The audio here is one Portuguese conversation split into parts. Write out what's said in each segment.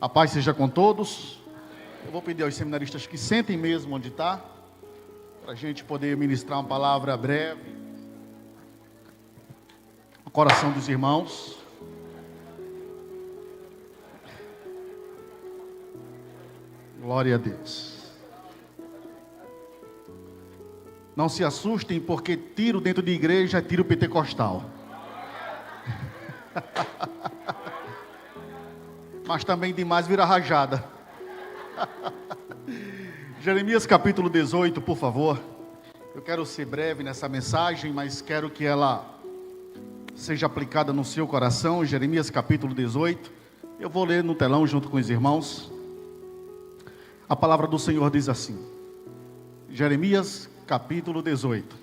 A paz seja com todos. Eu vou pedir aos seminaristas que sentem mesmo onde está, para a gente poder ministrar uma palavra breve no coração dos irmãos. Glória a Deus. Não se assustem, porque tiro dentro de igreja é tiro pentecostal. Mas também demais vira rajada. Jeremias capítulo 18, por favor. Eu quero ser breve nessa mensagem, mas quero que ela seja aplicada no seu coração. Jeremias capítulo 18. Eu vou ler no telão junto com os irmãos. A palavra do Senhor diz assim. Jeremias capítulo 18.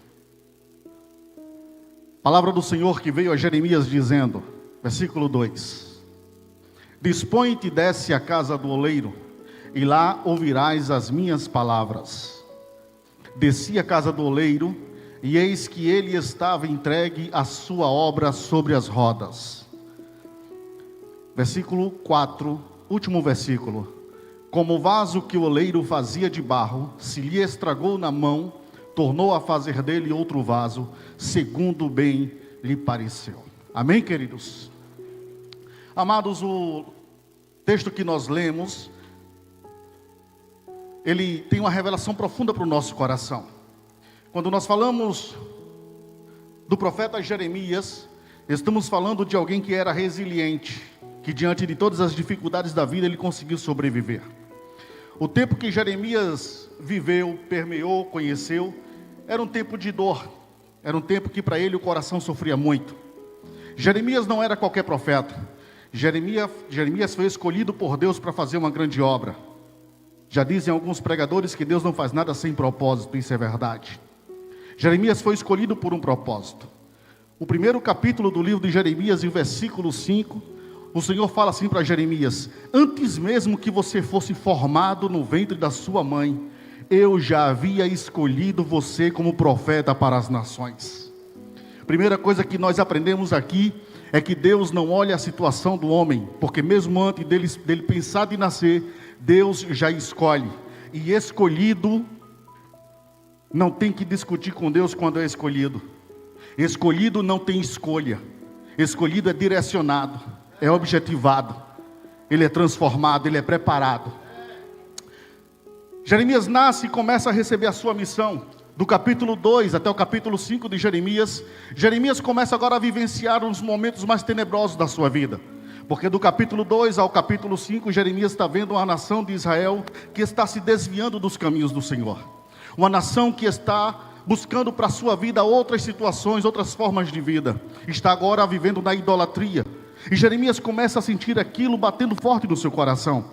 Palavra do Senhor que veio a Jeremias dizendo, versículo 2. Dispõe-te e desce à casa do oleiro, e lá ouvirás as minhas palavras. Desci à casa do oleiro, e eis que ele estava entregue à sua obra sobre as rodas. Versículo 4, último versículo. Como o vaso que o oleiro fazia de barro, se lhe estragou na mão, tornou a fazer dele outro vaso, segundo bem lhe pareceu. Amém, queridos? Amados, o texto que nós lemos, ele tem uma revelação profunda para o nosso coração. Quando nós falamos do profeta Jeremias, estamos falando de alguém que era resiliente, que diante de todas as dificuldades da vida, ele conseguiu sobreviver. O tempo que Jeremias viveu, permeou, conheceu, era um tempo de dor, era um tempo que para ele o coração sofria muito. Jeremias não era qualquer profeta. Jeremias foi escolhido por Deus para fazer uma grande obra. Já dizem alguns pregadores que Deus não faz nada sem propósito, isso é verdade. Jeremias foi escolhido por um propósito. O primeiro capítulo do livro de Jeremias, em versículo 5, o Senhor fala assim para Jeremias: antes mesmo que você fosse formado no ventre da sua mãe, eu já havia escolhido você como profeta para as nações. Primeira coisa que nós aprendemos aqui é que Deus não olha a situação do homem, porque mesmo antes dele pensar de nascer, Deus já escolhe. E escolhido não tem que discutir com Deus quando é escolhido. Escolhido não tem escolha. Escolhido é direcionado, é objetivado, ele é transformado, ele é preparado. Jeremias nasce e começa a receber a sua missão. Do capítulo 2 até o capítulo 5 de Jeremias, Jeremias começa agora a vivenciar uns momentos mais tenebrosos da sua vida. Porque do capítulo 2 ao capítulo 5, Jeremias está vendo uma nação de Israel que está se desviando dos caminhos do Senhor. Uma nação que está buscando para a sua vida outras situações, outras formas de vida. Está agora vivendo na idolatria. E Jeremias começa a sentir aquilo batendo forte no seu coração.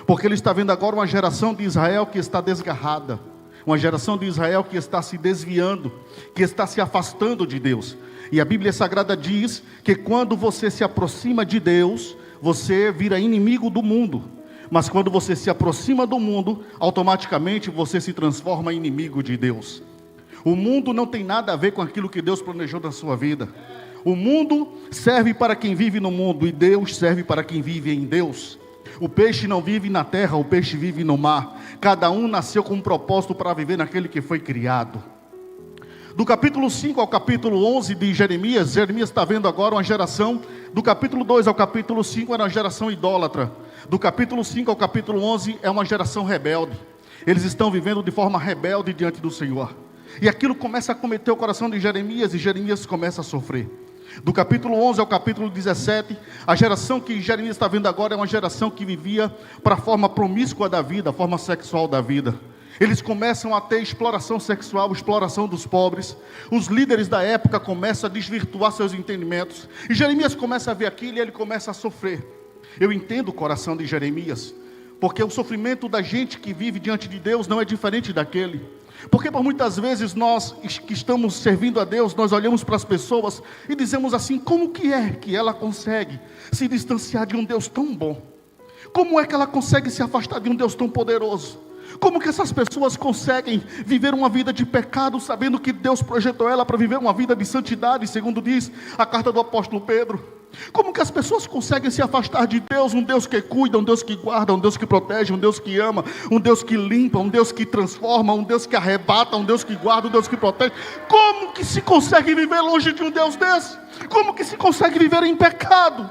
Porque ele está vendo agora uma geração de Israel que está desgarrada. Uma geração de Israel que está se desviando, que está se afastando de Deus. E a Bíblia Sagrada diz que quando você se aproxima de Deus, você vira inimigo do mundo. Mas quando você se aproxima do mundo, automaticamente você se transforma em inimigo de Deus. O mundo não tem nada a ver com aquilo que Deus planejou na sua vida. O mundo serve para quem vive no mundo e Deus serve para quem vive em Deus. O peixe não vive na terra, o peixe vive no mar. Cada um nasceu com um propósito para viver naquele que foi criado. Do capítulo 5 ao capítulo 11 de Jeremias, Jeremias está vendo agora uma geração. Do capítulo 2 ao capítulo 5 era uma geração idólatra. Do capítulo 5 ao capítulo 11 é uma geração rebelde. Eles estão vivendo de forma rebelde diante do Senhor. E aquilo começa a cometer o coração de Jeremias, e Jeremias começa a sofrer. Do capítulo 11 ao capítulo 17, a geração que Jeremias está vendo agora é uma geração que vivia para a forma promíscua da vida, a forma sexual da vida. Eles começam a ter exploração sexual, exploração dos pobres. Os líderes da época começam a desvirtuar seus entendimentos. E Jeremias começa a ver aquilo e ele começa a sofrer. Eu entendo o coração de Jeremias, porque o sofrimento da gente que vive diante de Deus não é diferente daquele. Porque por muitas vezes nós que estamos servindo a Deus, nós olhamos para as pessoas e dizemos assim: como que é que ela consegue se distanciar de um Deus tão bom? Como é que ela consegue se afastar de um Deus tão poderoso? Como que essas pessoas conseguem viver uma vida de pecado, sabendo que Deus projetou ela para viver uma vida de santidade, segundo diz a carta do apóstolo Pedro? Como que as pessoas conseguem se afastar de Deus? Um Deus que cuida, um Deus que guarda, um Deus que protege, um Deus que ama, um Deus que limpa, um Deus que transforma, um Deus que arrebata, um Deus que guarda, um Deus que protege. Como que se consegue viver longe de um Deus desse? Como que se consegue viver em pecado?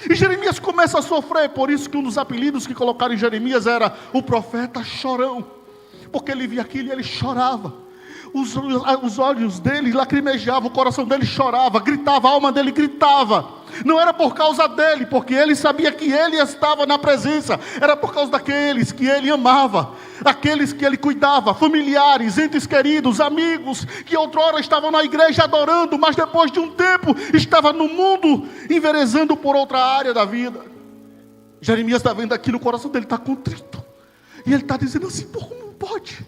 E Jeremias começa a sofrer. Por isso que um dos apelidos que colocaram em Jeremias era o profeta chorão, porque ele via aquilo e ele chorava. Os olhos dele lacrimejavam, o coração dele chorava, gritava, a alma dele gritava. Não era por causa dele, porque ele sabia que ele estava na presença. Era por causa daqueles que ele amava, aqueles que ele cuidava, familiares, entes queridos, amigos, que outrora estavam na igreja adorando, mas depois de um tempo estava no mundo, enverezando por outra área da vida. Jeremias está vendo aqui no coração dele, está contrito. E ele está dizendo assim: por como pode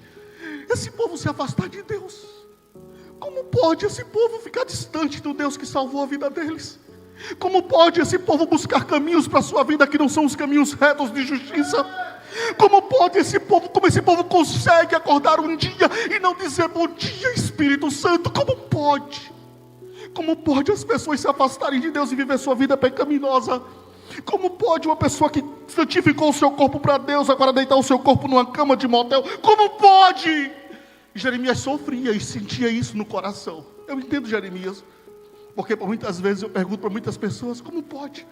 esse povo se afastar de Deus? Como pode esse povo ficar distante do Deus que salvou a vida deles? Como pode esse povo buscar caminhos para a sua vida que não são os caminhos retos de justiça? Como pode esse povo, como esse povo consegue acordar um dia e não dizer bom dia, Espírito Santo? Como pode? Como pode as pessoas se afastarem de Deus e viver sua vida pecaminosa? Como pode uma pessoa que santificou o seu corpo para Deus agora deitar o seu corpo numa cama de motel? Como pode? E Jeremias sofria e sentia isso no coração. Eu entendo Jeremias, porque por muitas vezes eu pergunto para muitas pessoas: como pode?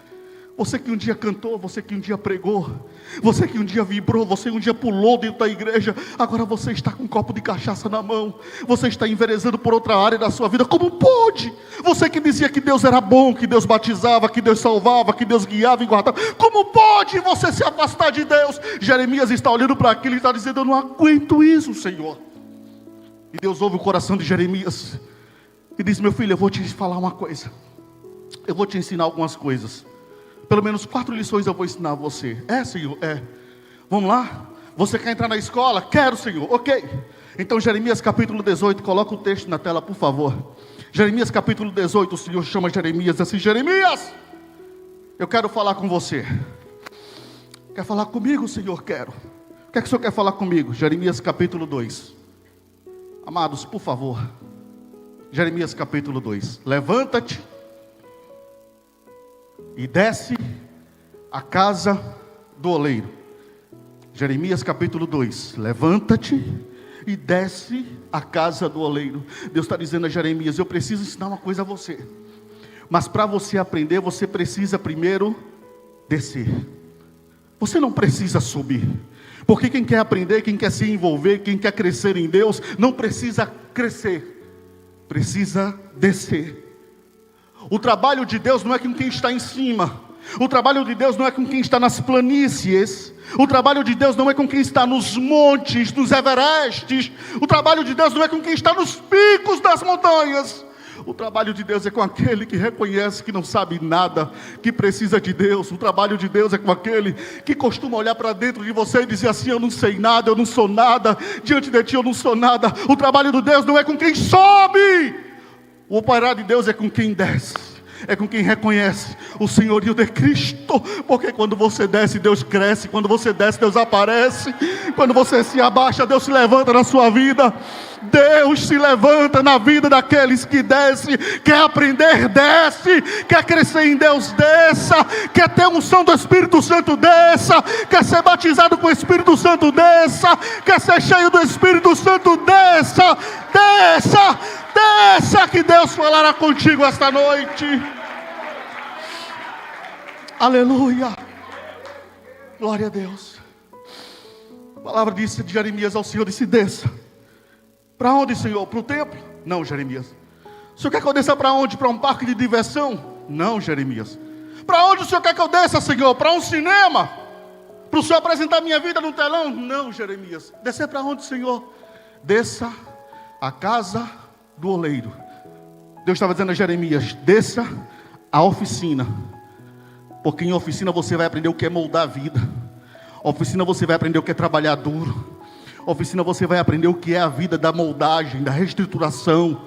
Você que um dia cantou, você que um dia pregou, você que um dia vibrou, você que um dia pulou dentro da igreja, agora você está com um copo de cachaça na mão, você está enverezando por outra área da sua vida. Como pode? Você que dizia que Deus era bom, que Deus batizava, que Deus salvava, que Deus guiava e guardava, como pode você se afastar de Deus? Jeremias está olhando para aquilo e está dizendo: eu não aguento isso, Senhor. E Deus ouve o coração de Jeremias e diz: meu filho, eu vou te falar uma coisa, eu vou te ensinar algumas coisas. Pelo menos 4 lições eu vou ensinar a você. Senhor, vamos lá? Você quer entrar na escola? Quero, Senhor. Ok. Então Jeremias capítulo 18, coloca o texto na tela, por favor. Jeremias capítulo 18, o Senhor chama Jeremias assim: Jeremias, eu quero falar com você. Quer falar comigo, Senhor? Quero. O que é que o Senhor quer falar comigo? Jeremias capítulo 2. Amados, por favor. Jeremias capítulo 2. Levanta-te e desce a casa do oleiro. Jeremias capítulo 2. Levanta-te e desce a casa do oleiro. Deus está dizendo a Jeremias: eu preciso ensinar uma coisa a você, mas para você aprender, você precisa primeiro descer. Você não precisa subir, porque quem quer aprender, quem quer se envolver, quem quer crescer em Deus, não precisa crescer, precisa descer. O trabalho de Deus não é com quem está em cima. O trabalho de Deus não é com quem está nas planícies. O trabalho de Deus não é com quem está nos montes, nos Everestes. O trabalho de Deus não é com quem está nos picos das montanhas. O trabalho de Deus é com aquele que reconhece que não sabe nada, que precisa de Deus. O trabalho de Deus é com aquele que costuma olhar para dentro de você e dizer assim: eu não sei nada, eu não sou nada, diante de ti eu não sou nada. O trabalho de Deus não é com quem sobe. O operar de Deus é com quem desce, é com quem reconhece o senhorio de Cristo. Porque quando você desce, Deus cresce. Quando você desce, Deus aparece. Quando você se abaixa, Deus se levanta na sua vida. Deus se levanta na vida daqueles que descem. Quer aprender, desce. Quer crescer em Deus, desça. Quer ter unção do Espírito Santo, desça. Quer ser batizado com o Espírito Santo, desça. Quer ser cheio do Espírito Santo, desça. Desça, desça, que Deus falará contigo esta noite. Aleluia. Glória a Deus. A palavra disse de Jeremias ao Senhor, disse: desça. Para onde, Senhor? Para o templo? Não, Jeremias. O Senhor quer que eu desça para onde? Para um parque de diversão? Não, Jeremias. Para onde o Senhor quer que eu desça, Senhor? Para um cinema? Para o Senhor apresentar minha vida no telão? Não, Jeremias. Descer para onde, Senhor? Desça a casa do oleiro. Deus estava dizendo a Jeremias: desça a oficina. Porque em oficina você vai aprender o que é moldar a vida. Oficina você vai aprender o que é trabalhar duro. Oficina você vai aprender o que é a vida da moldagem, da reestruturação.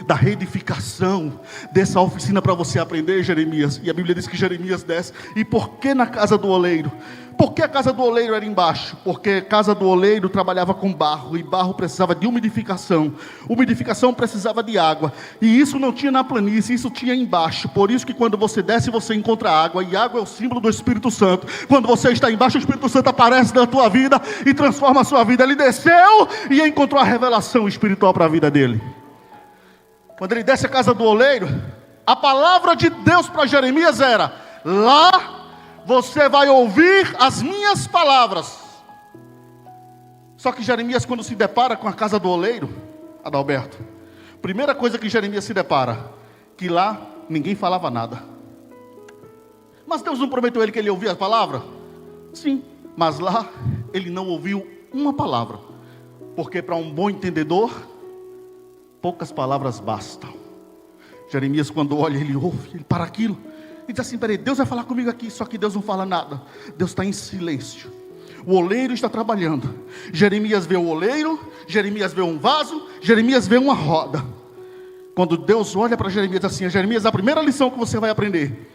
da reedificação dessa oficina para você aprender, Jeremias. E a Bíblia diz que Jeremias desce. E por que na casa do oleiro? Por que a casa do oleiro era embaixo? Porque a casa do oleiro trabalhava com barro, e barro precisava de umidificação. Umidificação precisava de água, e isso não tinha na planície, isso tinha embaixo. Por isso que quando você desce, você encontra água, e água é o símbolo do Espírito Santo. Quando você está embaixo, o Espírito Santo aparece na tua vida e transforma a sua vida. Ele desceu e encontrou a revelação espiritual para a vida dele. Quando ele desce a casa do oleiro, a palavra de Deus para Jeremias era: lá você vai ouvir as minhas palavras. Só que Jeremias, quando se depara com a casa do oleiro, Adalberto, primeira coisa que Jeremias se depara, que lá ninguém falava nada. Mas Deus não prometeu a ele que ele ouvia a palavra? Sim, mas lá ele não ouviu uma palavra. Porque para um bom entendedor, poucas palavras bastam. Jeremias, quando olha, ele ouve, ele para aquilo e diz assim: peraí, Deus vai falar comigo aqui. Só que Deus não fala nada, Deus está em silêncio. O oleiro está trabalhando. Jeremias vê o oleiro, Jeremias vê um vaso, Jeremias vê uma roda. Quando Deus olha para Jeremias assim: Jeremias, a primeira lição que você vai aprender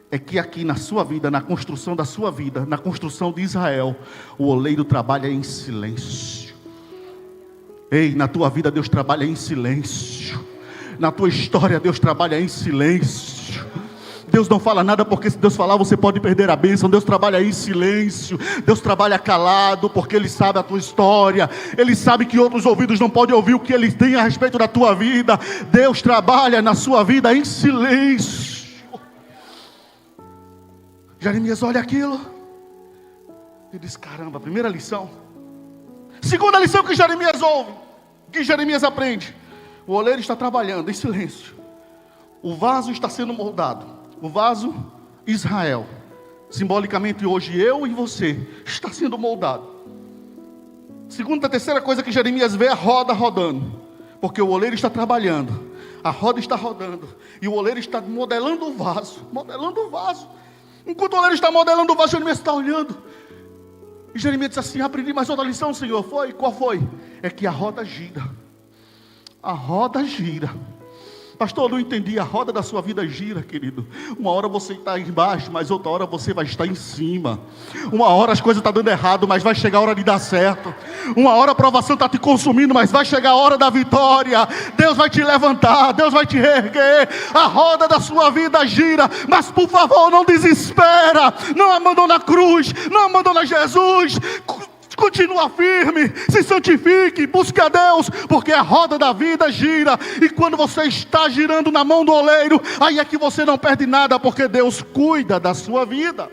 é que aqui na sua vida, na construção da sua vida, na construção de Israel, o oleiro trabalha em silêncio. Ei, na tua vida Deus trabalha em silêncio. Na tua história Deus trabalha em silêncio. Deus não fala nada, porque se Deus falar você pode perder a bênção. Deus trabalha em silêncio. Deus trabalha calado, porque Ele sabe a tua história. Ele sabe que outros ouvidos não podem ouvir o que Ele tem a respeito da tua vida. Deus trabalha na sua vida em silêncio. Jeremias olha aquilo e diz: caramba, primeira lição. Segunda lição que Jeremias ouve, que Jeremias aprende: o oleiro está trabalhando em silêncio. O vaso está sendo moldado. O vaso, Israel, simbolicamente hoje eu e você, está sendo moldado. Segunda, terceira coisa que Jeremias vê: a roda rodando. Porque o oleiro está trabalhando, a roda está rodando, e o oleiro está modelando o vaso. Modelando o vaso. Enquanto o oleiro está modelando o vaso, Jeremias está olhando. E Jeremias diz assim: aprendi mais outra lição, Senhor. Foi? Qual foi? É que a roda gira. A roda gira. Pastor, eu não entendi. A roda da sua vida gira, querido. Uma hora você está embaixo, mas outra hora você vai estar em cima. Uma hora as coisas estão dando errado, mas vai chegar a hora de dar certo. Uma hora a provação está te consumindo, mas vai chegar a hora da vitória. Deus vai te levantar, Deus vai te reerguer. A roda da sua vida gira, mas por favor não desespera. Não abandona a cruz, não abandona Jesus. Continua firme, se santifique, busque a Deus, porque a roda da vida gira. E quando você está girando na mão do oleiro, aí é que você não perde nada, porque Deus cuida da sua vida.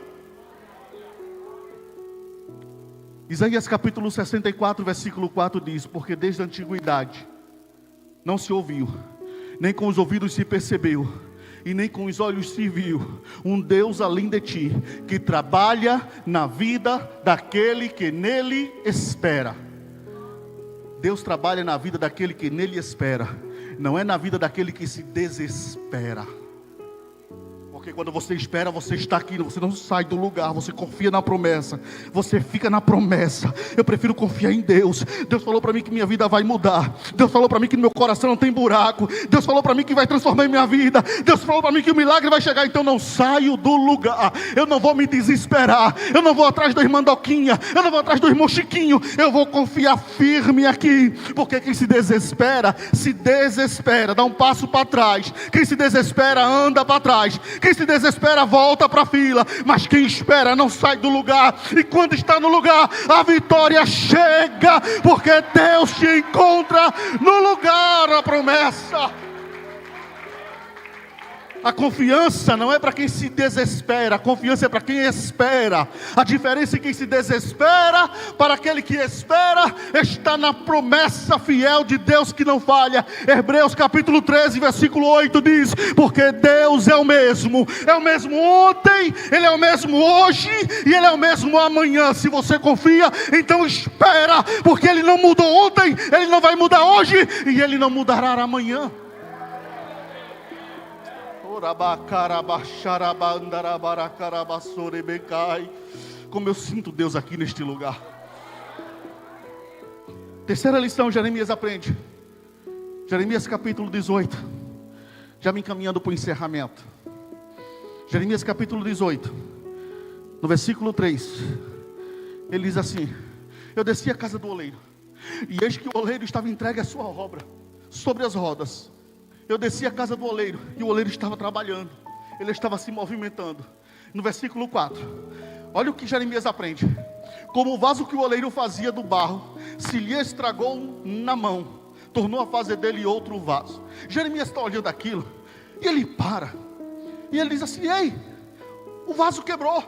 Isaías capítulo 64, versículo 4 diz: porque desde a antiguidade não se ouviu, nem com os ouvidos se percebeu, e nem com os olhos se viu um Deus além de ti, que trabalha na vida daquele que nele espera. Deus trabalha na vida daquele que nele espera, não é na vida daquele que se desespera. Porque quando você espera, você está aqui, você não sai do lugar, você confia na promessa, você fica na promessa. Eu prefiro confiar em Deus. Deus falou para mim que minha vida vai mudar. Deus falou para mim que no meu coração não tem buraco. Deus falou para mim que vai transformar minha vida. Deus falou para mim que o milagre vai chegar. Então não saio do lugar. Eu não vou me desesperar. Eu não vou atrás da irmã Doquinha. Eu não vou atrás do irmão Chiquinho. Eu vou confiar firme aqui. Porque quem se desespera, dá um passo para trás. Quem se desespera, anda para trás. Quem se desespera, volta para a fila. Mas quem espera não sai do lugar. E quando está no lugar, a vitória chega, porque Deus te encontra no lugar. A promessa. A confiança não é para quem se desespera, a confiança é para quem espera. A diferença é quem se desespera para aquele que espera está na promessa fiel de Deus que não falha. Hebreus capítulo 13, versículo 8 diz: porque Deus é o mesmo ontem, Ele é o mesmo hoje e Ele é o mesmo amanhã. Se você confia, então espera, porque Ele não mudou ontem, Ele não vai mudar hoje e Ele não mudará amanhã. Como eu sinto Deus aqui neste lugar. Terceira lição, Jeremias aprende: Jeremias capítulo 18, já me encaminhando para o encerramento. Jeremias capítulo 18, no versículo 3, ele diz assim: eu desci à casa do oleiro, e eis que o oleiro estava entregue à sua obra, sobre as rodas. Eu desci à casa do oleiro, e o oleiro estava trabalhando, ele estava se movimentando. No versículo 4, olha o que Jeremias aprende: como o vaso que o oleiro fazia do barro, se lhe estragou na mão, tornou a fazer dele outro vaso. Jeremias está olhando aquilo, e ele para, e ele diz assim: ei, o vaso quebrou.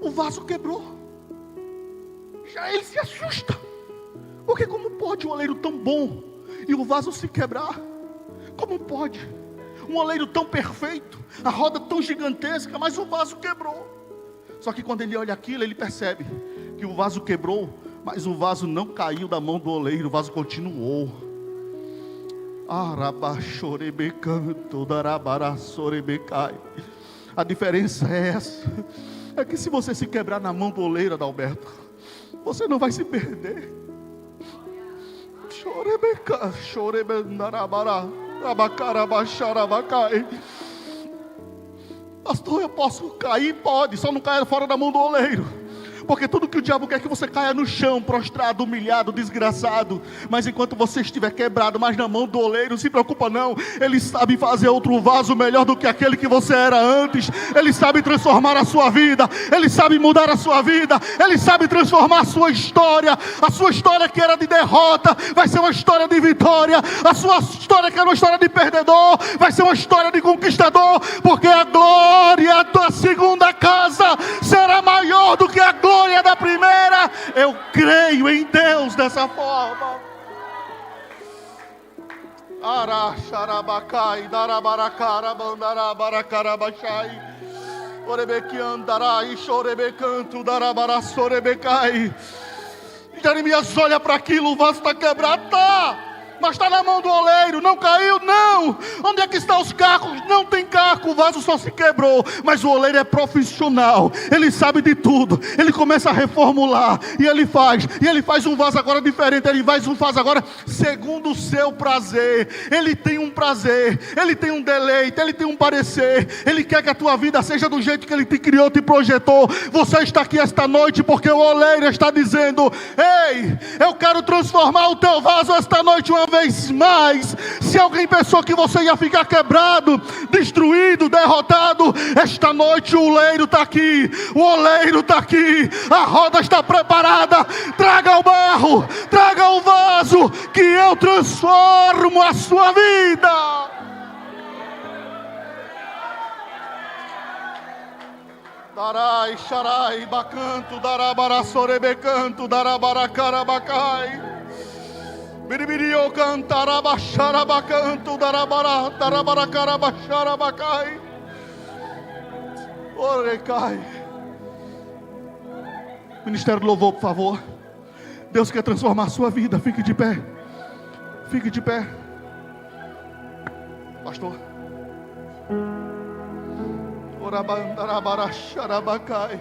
O vaso quebrou. Já ele se assusta, porque como pode um oleiro tão bom e o vaso se quebrar? Como pode? Um oleiro tão perfeito, a roda tão gigantesca, mas o vaso quebrou. Só que quando ele olha aquilo, ele percebe que o vaso quebrou, mas o vaso não caiu da mão do oleiro, o vaso continuou. A diferença é essa, é que se você se quebrar na mão do oleiro, Adalberto, você não vai se perder. Pastor, eu posso cair? Pode, só não caia fora da mão do oleiro. Porque tudo que o diabo quer é que você caia no chão, prostrado, humilhado, desgraçado. Mas enquanto você estiver quebrado, mas na mão do oleiro, não se preocupa não. Ele sabe fazer outro vaso melhor do que aquele que você era antes. Ele sabe transformar a sua vida. Ele sabe mudar a sua vida. Ele sabe transformar a sua história. A sua história que era de derrota vai ser uma história de vitória. A sua história que era uma história de perdedor vai ser uma história de conquistador. Porque a glória da segunda casa será maior do que a glória da primeira. Eu creio em Deus dessa forma. Araxarabacai, darabaracarabandarabaracarabaxai, orebequiandarai, chorebecanto, darabaraçorebecai. Jeremias olha para aquilo, o vaso está quebrado, tá, mas está na mão do oleiro, não caiu, não. Onde é que estão os cacos? Não tem caco, o vaso só se quebrou. Mas o oleiro é profissional, ele sabe de tudo. Ele começa a reformular, e ele faz um vaso agora diferente. Ele faz um vaso agora segundo o seu prazer. Ele tem um prazer, ele tem um deleite, ele tem um parecer. Ele quer que a tua vida seja do jeito que ele te criou, te projetou. Você está aqui esta noite porque o oleiro está dizendo: ei, eu quero transformar o teu vaso esta noite uma vez mais. Se alguém pensou que você ia ficar quebrado, destruído, derrotado, esta noite o oleiro está aqui, o oleiro está aqui, a roda está preparada. Traga o barro, traga o vaso, que eu transformo a sua vida. Darai, xarai, bacanto, darabaraçorebecanto, darabaracarabacai, biribirio cantarabaxarabacanto, darabaracarabacharabacai, orecai. Ministério do Louvor, por favor. Deus quer transformar a sua vida. Fique de pé. Fique de pé. Pastor. Orabandarabaraxarabacai.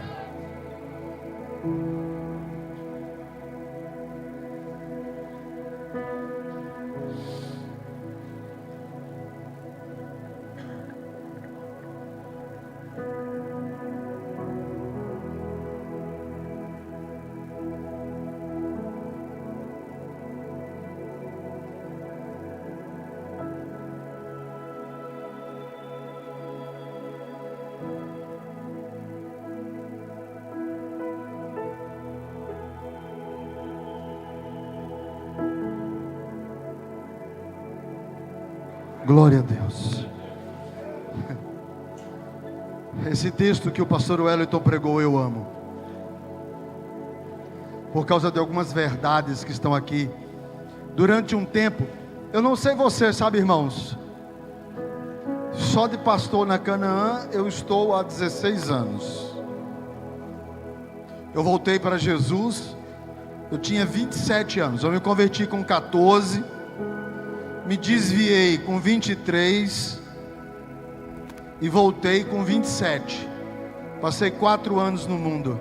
Glória a Deus. Esse texto que o pastor Wellington pregou, eu amo. Por causa de algumas verdades que estão aqui. Durante um tempo, eu não sei você, sabe, irmãos, só de pastor na Canaã eu estou há 16 anos. Eu voltei para Jesus, eu tinha 27 anos. Eu me converti com 14, me desviei com 23 e voltei com 27. Passei 4 anos no mundo.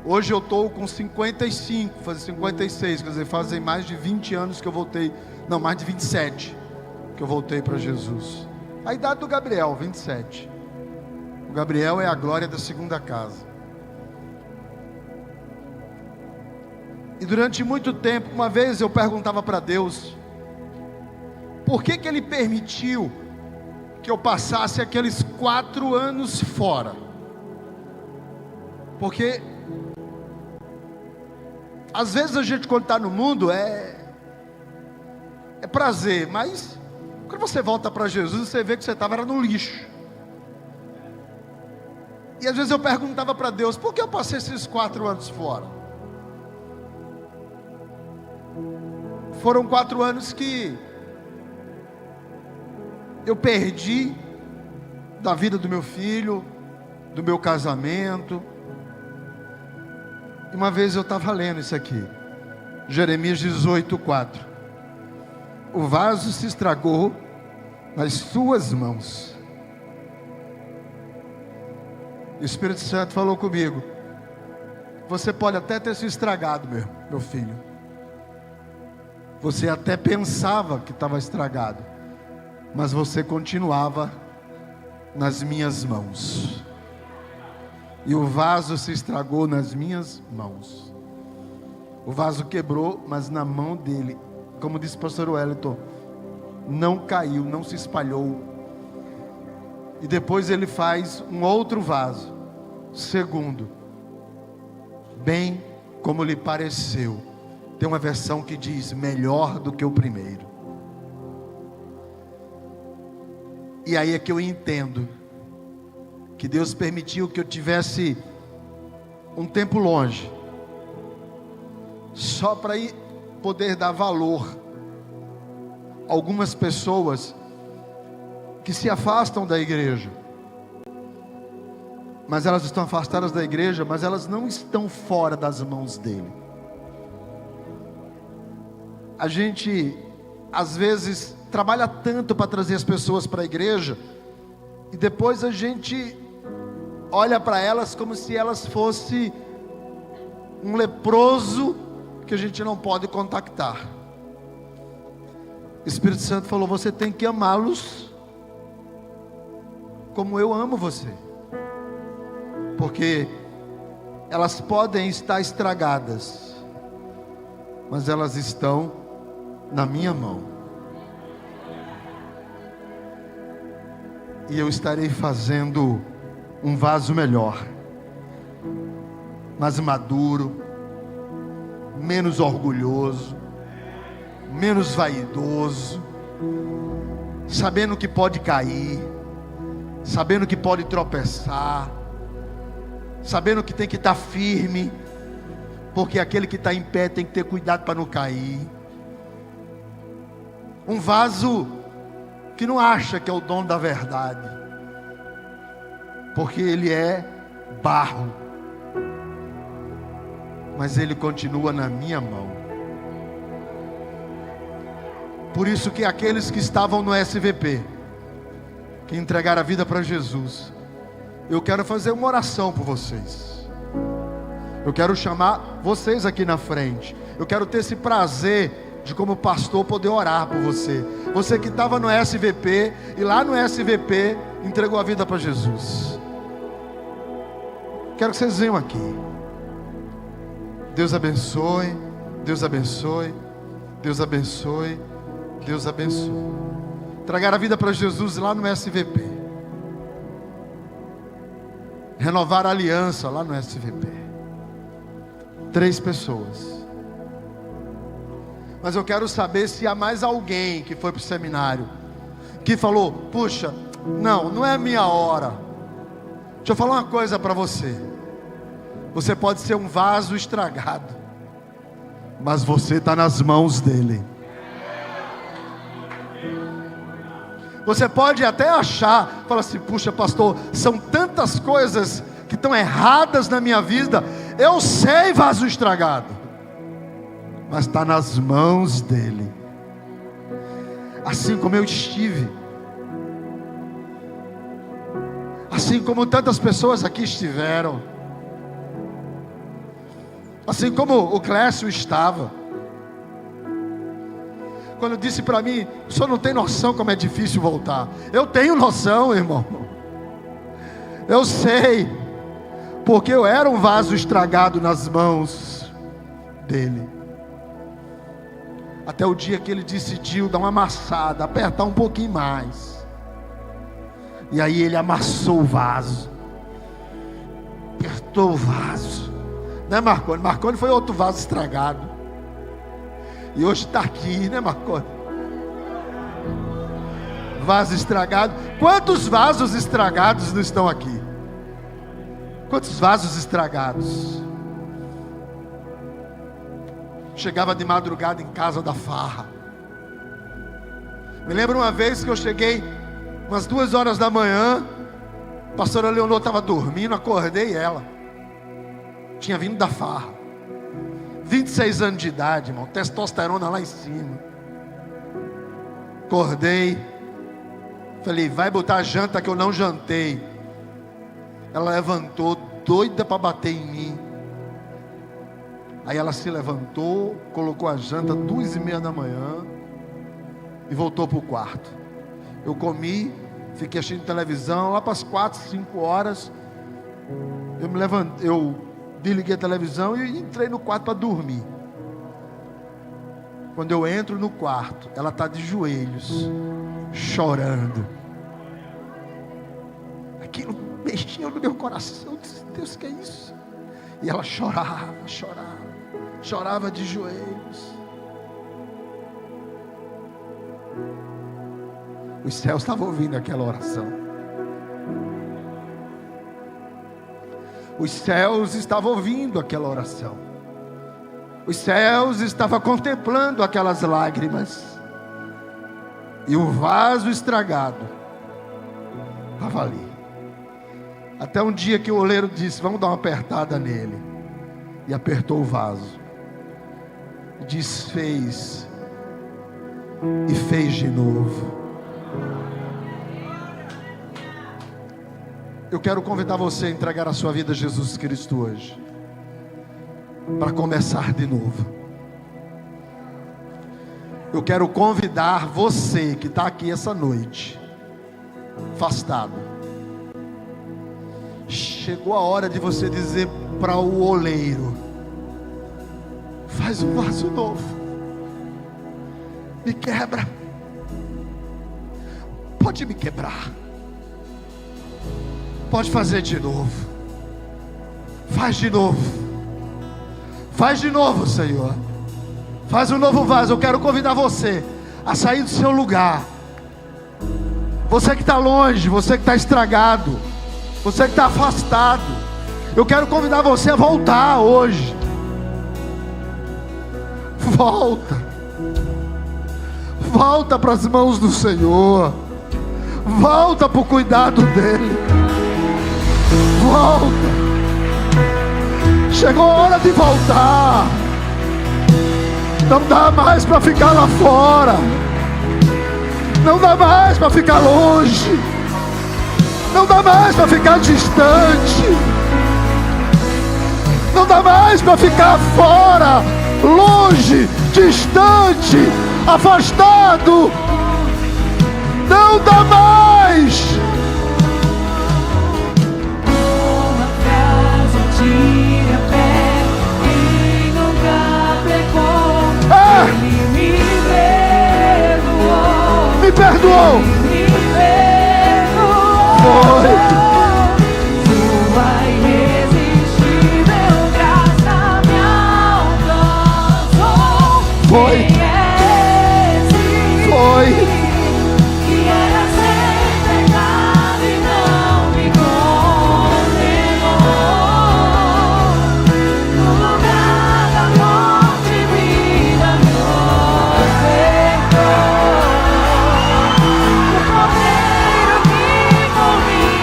Hoje eu estou com 55, fazer 56, quer dizer, fazem mais de 20 anos que eu voltei, não, mais de 27 que eu voltei para Jesus. A idade do Gabriel, 27. O Gabriel é a glória da segunda casa. E durante muito tempo, uma vez eu perguntava para Deus, por que Ele permitiu que eu passasse aqueles 4 anos fora? Porque às vezes a gente, quando está no mundo, é prazer, mas quando você volta para Jesus, você vê que você estava no lixo. E às vezes eu perguntava para Deus, por que eu passei esses 4 anos fora? Foram 4 anos que eu perdi da vida do meu filho, do meu casamento. E uma vez eu estava lendo isso aqui, Jeremias 18:4. O vaso se estragou nas suas mãos. O Espírito Santo falou comigo, você pode até ter se estragado, meu filho. Você até pensava que estava estragado, mas você continuava nas minhas mãos. E o vaso se estragou nas minhas mãos. O vaso quebrou, mas na mão dele, como disse o pastor Wellington, não caiu, não se espalhou. E depois ele faz um outro vaso, segundo, bem como lhe pareceu. Tem uma versão que diz, melhor do que o primeiro. E aí é que eu entendo que Deus permitiu que eu tivesse um tempo longe, só para poder dar valor a algumas pessoas que se afastam da igreja. Mas elas estão afastadas da igreja, mas elas não estão fora das mãos dele. A gente, às vezes, trabalha tanto para trazer as pessoas para a igreja, e depois a gente olha para elas como se elas fossem um leproso que a gente não pode contactar. O Espírito Santo falou, você tem que amá-los como eu amo você. Porque elas podem estar estragadas, mas elas estão na minha mão. E eu estarei fazendo um vaso melhor, mais maduro, menos orgulhoso, menos vaidoso, sabendo que pode cair, sabendo que pode tropeçar, sabendo que tem que estar firme, porque aquele que está em pé tem que ter cuidado para não cair. Um vaso que não acha que é o dono da verdade, porque ele é barro, mas ele continua na minha mão. Por isso que aqueles que estavam no SVP, que entregaram a vida para Jesus, eu quero fazer uma oração por vocês. Eu quero chamar vocês aqui na frente. Eu quero ter esse prazer de, como pastor, poder orar por você. Você que estava no SVP e lá no SVP entregou a vida para Jesus. Quero que vocês venham aqui. Deus abençoe, Deus abençoe, Deus abençoe, Deus abençoe. Entregar a vida para Jesus lá no SVP. Renovar a aliança lá no SVP. 3 pessoas. Mas eu quero saber se há mais alguém que foi para o seminário, que falou, puxa, não é a minha hora. Deixa eu falar uma coisa para você. Você pode ser um vaso estragado, mas você está nas mãos dele. Você pode até achar, fala assim, puxa pastor, são tantas coisas que estão erradas na minha vida. Eu sei, vaso estragado, mas está nas mãos dele. Assim como eu estive, assim como tantas pessoas aqui estiveram. Assim como o Clécio estava. Quando disse para mim: o senhor não tem noção como é difícil voltar. Eu tenho noção, irmão. Eu sei. Porque eu era um vaso estragado nas mãos dele. Até o dia que ele decidiu dar uma amassada, apertar um pouquinho mais. E aí ele amassou o vaso. Apertou o vaso. Né, Marconi? Marconi foi outro vaso estragado. E hoje está aqui, né, Marconi? Vaso estragado. Quantos vasos estragados não estão aqui? Quantos vasos estragados? Chegava de madrugada em casa da farra. Me lembro uma vez que eu cheguei umas 2 horas da manhã. A pastora Leonor estava dormindo, acordei ela. Tinha vindo da farra. 26 anos de idade, irmão. Testosterona lá em cima. Acordei. Falei: vai botar a janta que eu não jantei. Ela levantou, doida para bater em mim. Aí ela se levantou, colocou a janta 2:30 da manhã e voltou para o quarto. Eu comi, fiquei assistindo televisão. Lá para as 4, 5 horas eu me levantei, eu desliguei a televisão e entrei no quarto para dormir. Quando eu entro no quarto, ela está de joelhos, chorando. Aquilo mexeu no meu coração. Eu disse: Deus, que é isso? E ela chorava, chorava de joelhos. Os céus estavam ouvindo aquela oração. Os céus estavam ouvindo aquela oração. Os céus estavam contemplando aquelas lágrimas. E o vaso estragado estava ali. Até um dia que o oleiro disse: vamos dar uma apertada nele. E apertou o vaso. Desfez. E fez de novo. Eu quero convidar você a entregar a sua vida a Jesus Cristo hoje. Para começar de novo. Eu quero convidar você que está aqui essa noite, afastado. Chegou a hora de você dizer para o oleiro: faz um vaso novo. Me quebra. Pode me quebrar. Pode fazer de novo. Faz de novo. Faz de novo, Senhor. Faz um novo vaso. Eu quero convidar você a sair do seu lugar. Você que está longe, você que está estragado, você que está afastado, eu quero convidar você a voltar hoje. Volta. Volta para as mãos do Senhor. Volta para o cuidado dEle. Volta. Chegou a hora de voltar. Não dá mais para ficar lá fora. Não dá mais para ficar longe. Não dá mais para ficar distante. Não dá mais para ficar fora, longe, distante, afastado. Não dá mais. Me perdoou. Foi. Tua irresistível graça me alcançou. Foi. Foi. Que era sem pecado e não me condenou. No lugar da morte e vida me ofertou. O cordeiro que por mim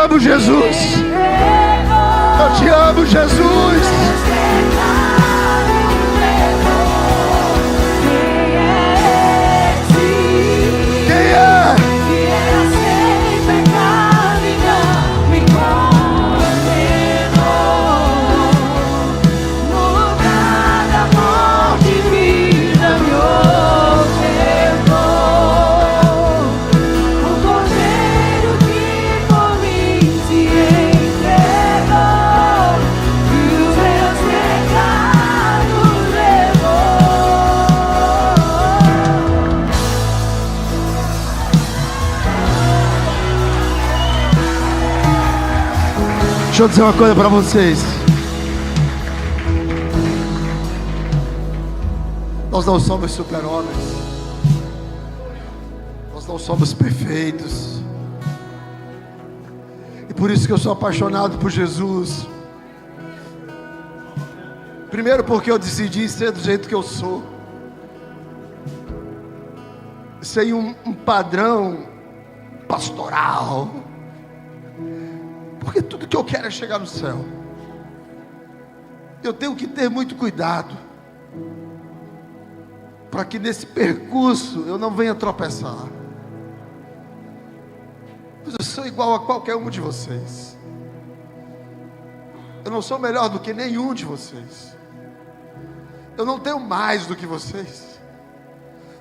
amo, Jesus. Eu te amo, Jesus. Quem é? Deixa eu dizer uma coisa para vocês. Nós não somos super-homens. Nós não somos perfeitos. E por isso que eu sou apaixonado por Jesus. Primeiro porque eu decidi ser do jeito que eu sou. Sem um padrão pastoral. Porque tudo que eu quero é chegar no céu. Eu tenho que ter muito cuidado para que nesse percurso eu não venha tropeçar. Pois eu sou igual a qualquer um de vocês. Eu não sou melhor do que nenhum de vocês. Eu não tenho mais do que vocês.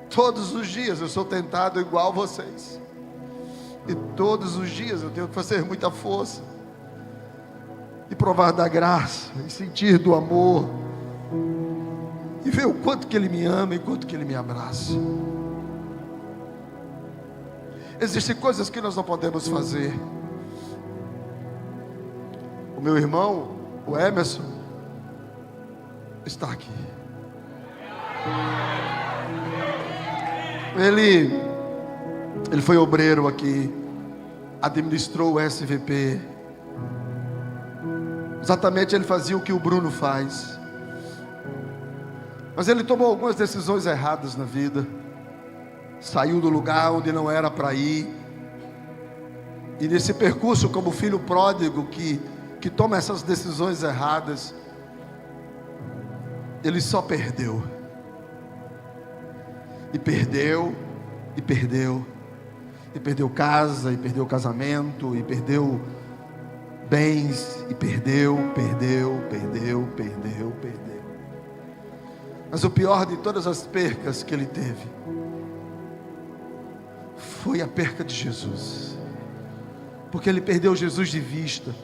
Todos os dias eu sou tentado igual a vocês. E todos os dias eu tenho que fazer muita força e provar da graça, e sentir do amor, e ver o quanto que Ele me ama e o quanto que Ele me abraça. Existem coisas que nós não podemos fazer. O meu irmão, o Emerson, está aqui. Ele foi obreiro aqui, administrou o SVP. Exatamente, ele fazia o que o Bruno faz. Mas ele tomou algumas decisões erradas na vida. Saiu do lugar onde não era para ir. E nesse percurso, como filho pródigo que toma essas decisões erradas, ele só perdeu. E perdeu, e perdeu. E perdeu casa, e perdeu casamento, e perdeu bens, e perdeu. Mas o pior de todas as percas que ele teve foi a perca de Jesus. Porque ele perdeu Jesus de vista.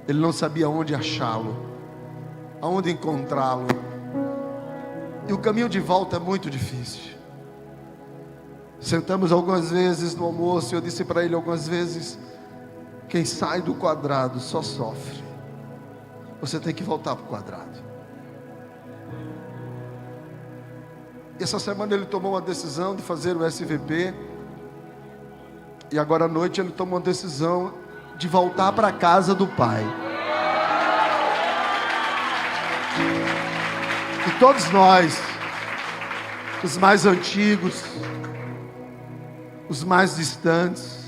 Ele não sabia onde achá-lo, aonde encontrá-lo. E o caminho de volta é muito difícil. Sentamos algumas vezes no almoço e eu disse para ele algumas vezes: quem sai do quadrado só sofre. Você tem que voltar para o quadrado. E essa semana ele tomou uma decisão de fazer o SVP. E agora à noite ele tomou uma decisão de voltar para a casa do Pai. E todos nós, os mais antigos, os mais distantes,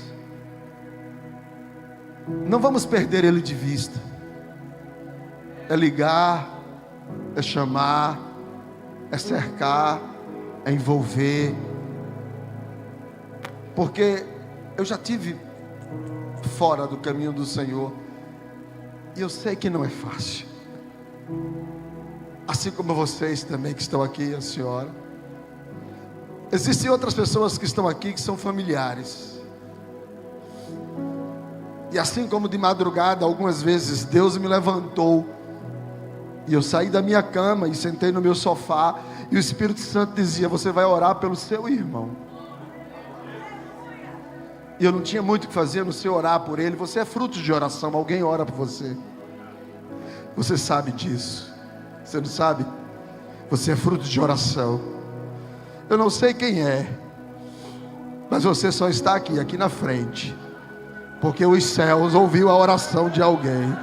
não vamos perder ele de vista. É ligar, é chamar, é cercar, é envolver. Porque eu já tive fora do caminho do Senhor, e eu sei que não é fácil. Assim como vocês também que estão aqui, a senhora. Existem outras pessoas que estão aqui que são familiares. E assim como de madrugada, algumas vezes Deus me levantou, e eu saí da minha cama e sentei no meu sofá, e o Espírito Santo dizia: você vai orar pelo seu irmão. E eu não tinha muito o que fazer, no seu orar por ele. Você é fruto de oração, alguém ora por você. Você sabe disso. Você não sabe? Você é fruto de oração. Eu não sei quem é, mas você só está aqui na frente, porque os céus ouviu a oração de alguém.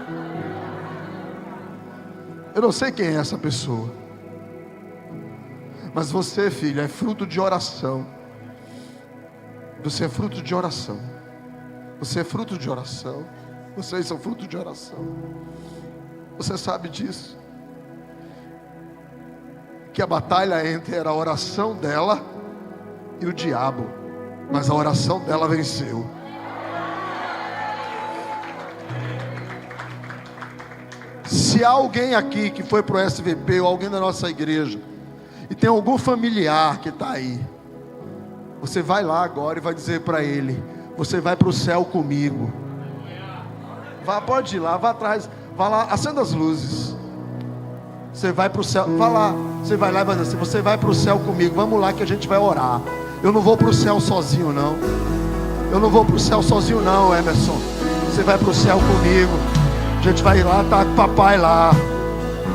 Eu não sei quem é essa pessoa, mas você, filho, é fruto de oração. Você é fruto de oração. Você é fruto de oração. Vocês são fruto de oração. Você sabe disso? Que a batalha era a oração dela e o diabo, mas a oração dela venceu. Se há alguém aqui que foi para o SVP ou alguém da nossa igreja e tem algum familiar que está aí, você vai lá agora e vai dizer para ele: você vai para o céu comigo. Vá, pode ir lá, vá atrás, vá lá, acenda as luzes. Você vai para o céu, vá lá, você vai lá e vai dizer assim: você vai para o céu comigo, vamos lá que a gente vai orar. Eu não vou para o céu sozinho não. Eu não vou para o céu sozinho não, Emerson. Você vai para o céu comigo. A gente vai lá, tá com o papai lá.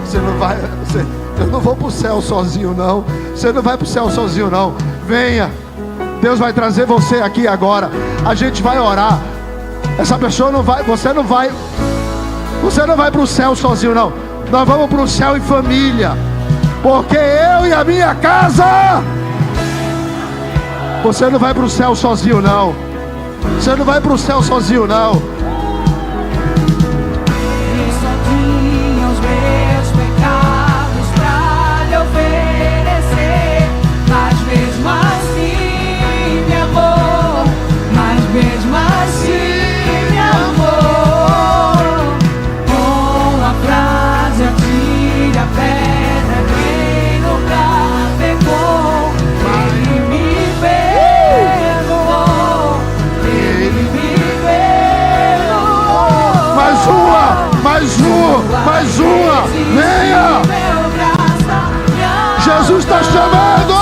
Você não vai, eu não vou para o céu sozinho não. Você não vai para o céu sozinho não. Venha, Deus vai trazer você aqui agora. A gente vai orar. Essa pessoa não vai, você não vai para o céu sozinho não. Nós vamos para o céu em família, porque eu e a minha casa. Você não vai para o céu sozinho não. Você não vai para o céu sozinho não. Mesmo assim, meu amor, com a frase atire a pedra, quem nunca pegou, ele me perdoou, ele me perdoou. Mais uma, venha! Jesus está chamando!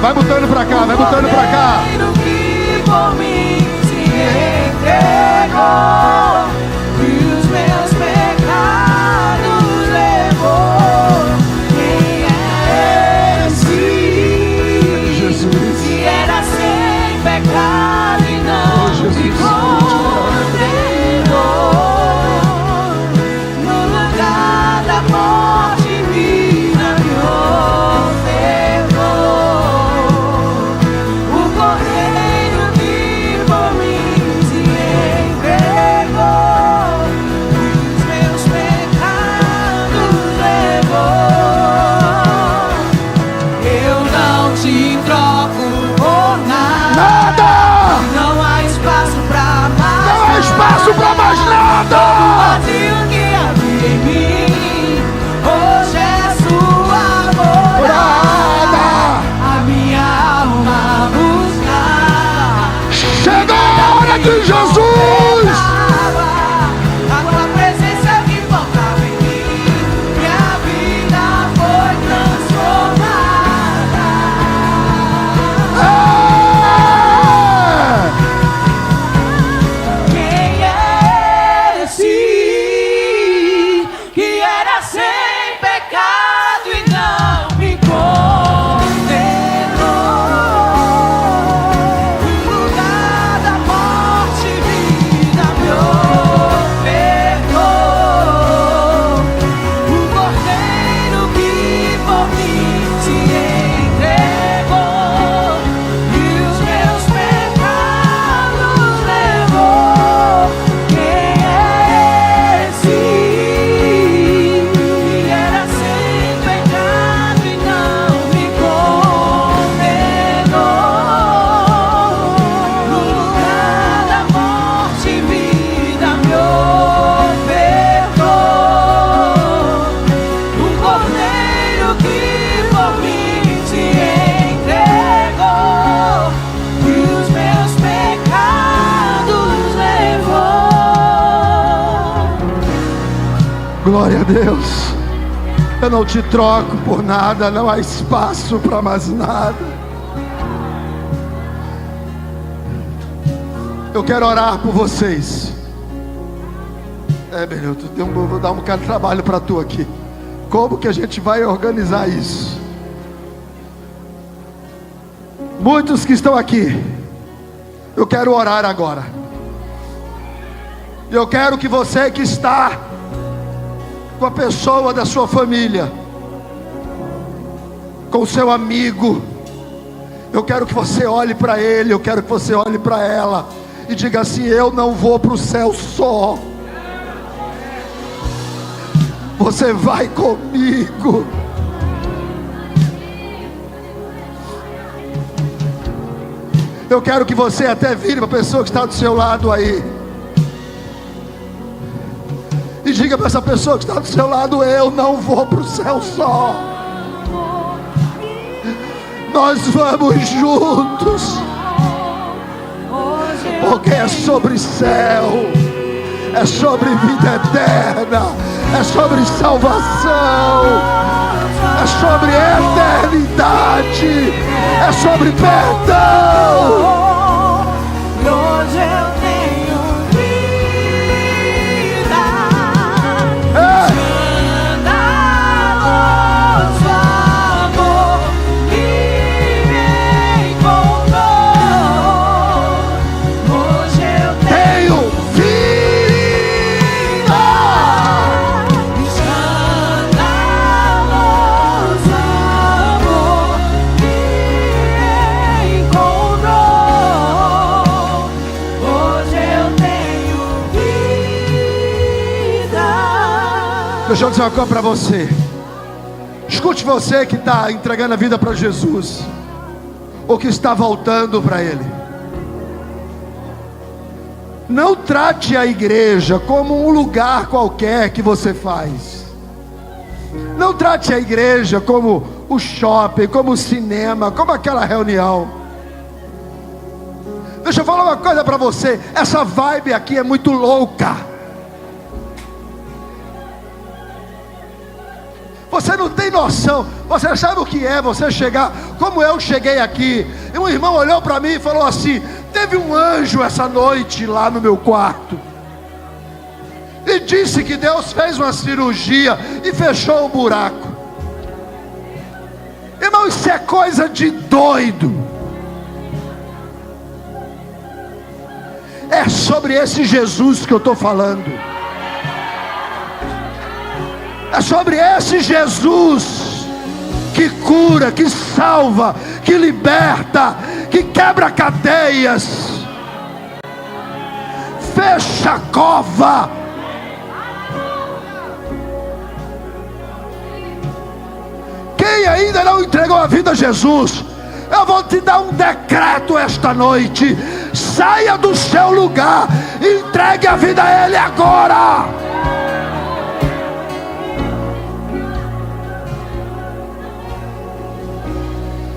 Vai botando pra cá, vai botando pra cá. Que por mim se entregou, e os meus pecados levou. Quem é esse? Jesus. Se era sem pecado e não me condenou. No lugar da morte vida me ofertou. Pra mais nada! Vazio que havia em mim, hoje é sua morada. A minha alma buscar. Chega a hora de Jesus! A tua presença que faltava em mim, minha vida foi transformada. Glória a Deus. Eu não te troco por nada, não há espaço para mais nada. Eu quero orar por vocês. Benilton, vou dar um bocado de trabalho para tu aqui. Como que a gente vai organizar isso? Muitos que estão aqui Eu quero orar agora. Eu quero que você que está com a pessoa da sua família, com o seu amigo, eu quero que você olhe para ele, eu quero que você olhe para ela e diga assim: eu não vou para o céu só, você vai comigo. Eu quero que você até vire para a pessoa que está do seu lado aí e diga para essa pessoa que está do seu lado: eu não vou para o céu só, nós vamos juntos, porque é sobre céu, é sobre vida eterna, é sobre salvação, é sobre eternidade, é sobre perdão. Hoje eu tenho vida. Escandaloso amor que me encontrou. Hoje eu Tenho vida. escandaloso amor que me encontrou. Hoje eu tenho vida. Deixa eu dizer uma coisa para você. Escute, você que está entregando a vida para Jesus, ou que está voltando para Ele. Não trate a igreja como um lugar qualquer que você faz. Não trate a igreja como o shopping, como o cinema, como aquela reunião. Deixa eu falar uma coisa para você. Essa vibe aqui é muito louca. Você não tem noção. Você sabe o que é você chegar, como eu cheguei aqui, e um irmão olhou para mim e falou assim: teve um anjo essa noite lá no meu quarto, e disse que Deus fez uma cirurgia e fechou o buraco. Irmão, isso é coisa de doido. É sobre esse Jesus que eu estou falando. É sobre esse Jesus que cura, que salva, que liberta, que quebra cadeias, fecha a cova. Quem ainda não entregou a vida a Jesus, eu vou te dar um decreto esta noite: saia do seu lugar, entregue a vida a Ele agora.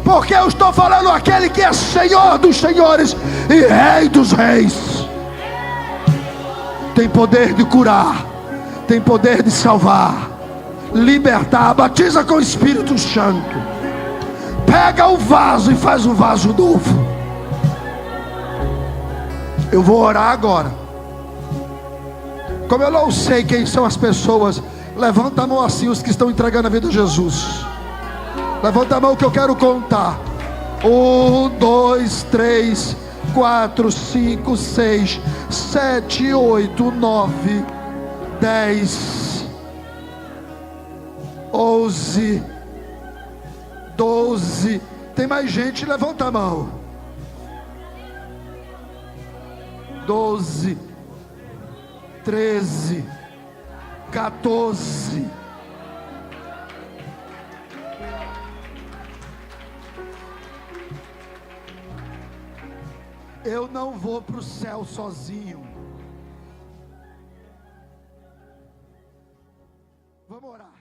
Porque eu estou falando aquele que é Senhor dos senhores e Rei dos reis. Tem poder de curar, tem poder de salvar, libertar. Batiza com o Espírito Santo. Pega o vaso e faz um vaso novo. Eu vou orar agora. Como eu não sei quem são as pessoas, levanta a mão assim, os que estão entregando a vida a Jesus. Levanta a mão que eu quero contar. 1, 2, 3, 4, 5, 6, 7, 8, 9, 10, 11, 12. Tem mais gente? Levanta a mão. 12, 13, 14. Eu não vou para o céu sozinho. Vamos orar.